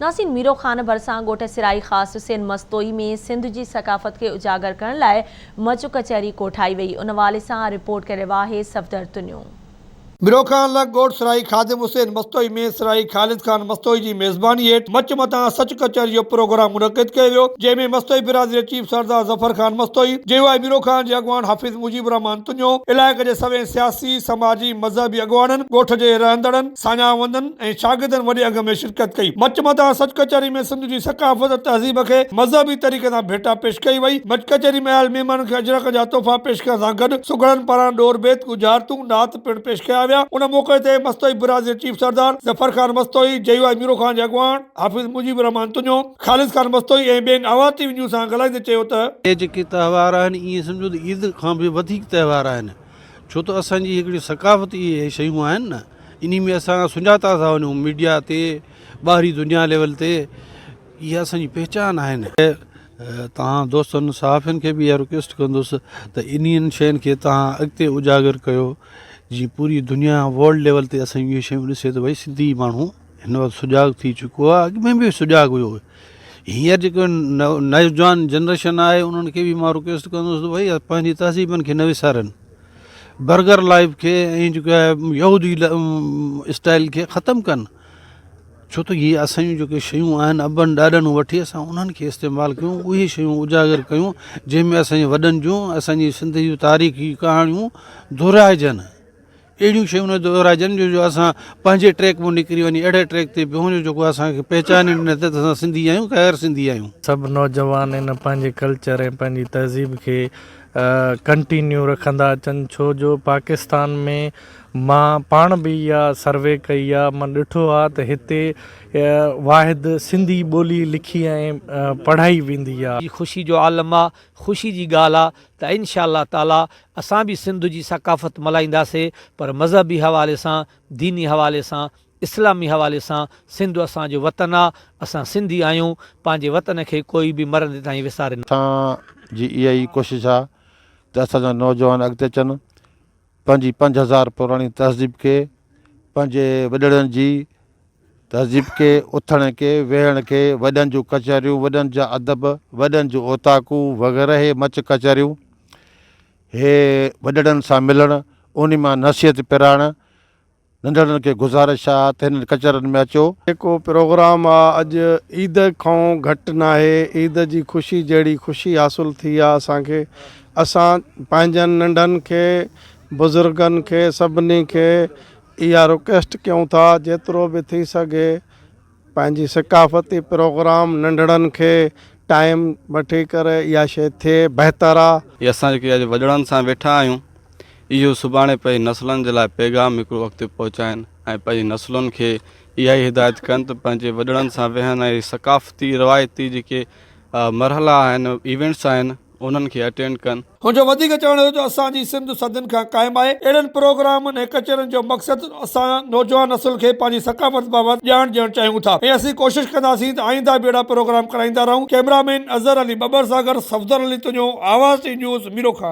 नासिन Miro Khan भरसां ॻोठ सिराई ख़ासि हुसैन मस्तोई में सिंध जी सक़ाफ़त खे उजागर करण लाइ मच कचहरी कोठाई वई। उन हवाले सां रिपोर्ट करे रहियो सफ़दर तुनियो। मीरो खान लग ॻोठ सिराई ख़ादिम हुसैन मस्तोई में सिराई ख़ालिद खान मस्तोई जी मेज़बानी हेठ मच मता सच कचहरी जो प्रोग्राम मुनक़िद किया वियो, जंहिंमें मस्तोई बिरादरी चीफ सरदार ज़फ़र खान मस्तोई, जेवाई मीरो खान जे अॻवान हाफ़िज़ मुजीब रहमान तुनियो, इलाइक़े जे सवें सियासी समाजी मज़हबी अॻवाननि, ॻोठ जे रहंदड़नि, साञावंदनि ऐं शागिर्दनि वॾे अघ में शिरकत कई। मच मता सच कचहरी में सिंध जी सक़ाफ़त तहज़ीब खे मज़हबी तरीक़े सां भेटा पेश कई वई। मच कचहरी में आयल महिमाननि खे अजरक जा तोहफ़ा पेश करण सां गॾु सुगड़नि पारां ॾोर बेत गुजारतूं नात पिणु पेश कया। उन मौके ते मस्तोई बिरादरी चीफ सरदार ज़फ़र खान मस्तोई, जेवाई मीरो खान जे अॻवान हाफ़िज़ मुजीब रहमान तुनियो, ख़ालिद खान मस्तोई ऐं ॿियनि आवाज़ न्यूज़ सां ॻाल्हाईंदे चयो त ये जेके त्योहार आहिनि इएं सम्झो त ईद खां बि वधीक त्योहार आहिनि, छो त असांजी हिकिड़ी सक़ाफ़त इहे शयूं आहिनि न, इन में असां सुञाता था वञूं मीडिया ते, ॿाहिरी दुनिया लेवल ते, इहा असांजी पहचान आहिनि। तव्हां दोस्तनि सहाफ़ियुनि खे बि इहा रिक्वेस्ट कंदुसि त इन्हनि शयुनि खे तव्हां अॻिते उजागर कयो, जी पूरी दुनिया वर्ल्ड लेवल ते असां इहे शयूं ॾिसे त भई सिंधी माण्हू हिन वक़्तु सुजाग थी चुको आहे, अॻ में बि सुजाग हुयो। हींअर जेको नौजवान जनरेशन आहे उन्हनि खे बि मां रिक्वेस्ट कंदुसि त भई पंहिंजी तहज़ीबनि खे न विसारनि, बर्गर लाइफ खे ऐं जेको आहे यहूदी स्टाइल खे ख़तमु कनि, छो त इहे असांजूं जेके शयूं आहिनि अबनि ॾाॾनि वठी असां उन्हनि खे इस्तेमालु कयूं, उहे शयूं उजागर कयूं जंहिंमें असांजे वॾनि जूं असांजी सिंध जूं तारीख़ी कहाणियूं दोहिराइजनि, अहिड़ियूं शयूं न दोहिराइजनि जो असां पंहिंजे ट्रैक में निकिरी वञी अहिड़े ट्रैक ते बीहूं जेको असांखे पहचान न त असां सिंधी आहियूं ग़ैर सिंधी आहियूं। सभु नौजवान इन पंहिंजे कल्चर ऐं पंहिंजी तहज़ीब खे कंटिन्यू रखंदा अचनि, छो जो पाकिस्तान में मां पाण बि इहा सर्वे कई आहे, मां ॾिठो आहे त हिते वाहिद सिंधी ॿोली लिखी ऐं पढ़ाई वेंदी आहे। ख़ुशी जो आलम आहे, ख़ुशी जी ॻाल्हि आहे त इंशा अल्लाह ताला असां बि सिंध जी सक़ाफ़त मल्हाईंदासीं, पर मज़हबी हवाले सां, दीनी हवाले सां, इस्लामी हवाले सां। सिंध असांजो वतन आहे, असां सिंधी आहियूं, पंहिंजे वतन खे कोई बि मरंदे ताईं विसारे न। असांजी इहा ई कोशिशि आहे त असांजा नौजवान अॻिते अचनि, पंहिंजी 5000 पुराणी तहज़ीब खे, पंहिंजे वॾड़नि जी तहज़ीब खे, उथण खे, वेहण खे, वॾनि जूं कचहरियूं, वॾनि जा अदब, वॾनि जूं ओताकूं वग़ैरह हे मच कचहरियूं, हे वॾड़नि सां मिलणु, उन मां नसीहत पिराइणु, नंढड़नि खे गुज़ारिश आहे त हिन कचहरनि में अचो। जेको प्रोग्राम आहे अॼु ईद खां घटि न आहे, ईद जी ख़ुशी जहिड़ी ख़ुशी हासिलु थी आहे असांखे। असां पंहिंजनि नंढनि खे, बुज़ुर्गनि खे, सभिनी खे इहा रिक्वेस्ट कयूं था जेतिरो बि थी सघे पंहिंजी सक़ाफ़ती प्रोग्राम नंढड़नि खे टाइम वठी करे इहा शइ थिए बहितर आहे। इहे असां जेके अॼु वॾड़नि सां वेठा आहियूं, इहो सुभाणे पंहिंजी नसलनि जे लाइ पैगाम हिकिड़ो अॻिते पहुचाइनि ऐं पंहिंजी नसलुनि खे इहा ई हिदायत कनि त पंहिंजे वॾड़नि सां वेहनि ऐं सक़ाफ़ती रवायती जेके मरहला आहिनि, इवेंट्स आहिनि, उन्हनि खे अटेंड कनि। हुनजो वधीक चवणु जो असांजी सिंध सदियुनि खां क़ाइमु आहे। अहिड़नि प्रोग्रामनि ऐं कचहरियुनि जो मक़सदु असां नौजवान नसुल खे पंहिंजी सक़ाफ़त बाबति ॼाण ॾियणु चाहियूं था ऐं असीं कोशिशि कंदासीं त आईंदा बि अहिड़ा प्रोग्राम कराईंदा रहूं। कैमरामैन अज़हर अली बबर सागर, सफ़दर अली तुनियो, आवाज़ न्यूज़, मीरो खान।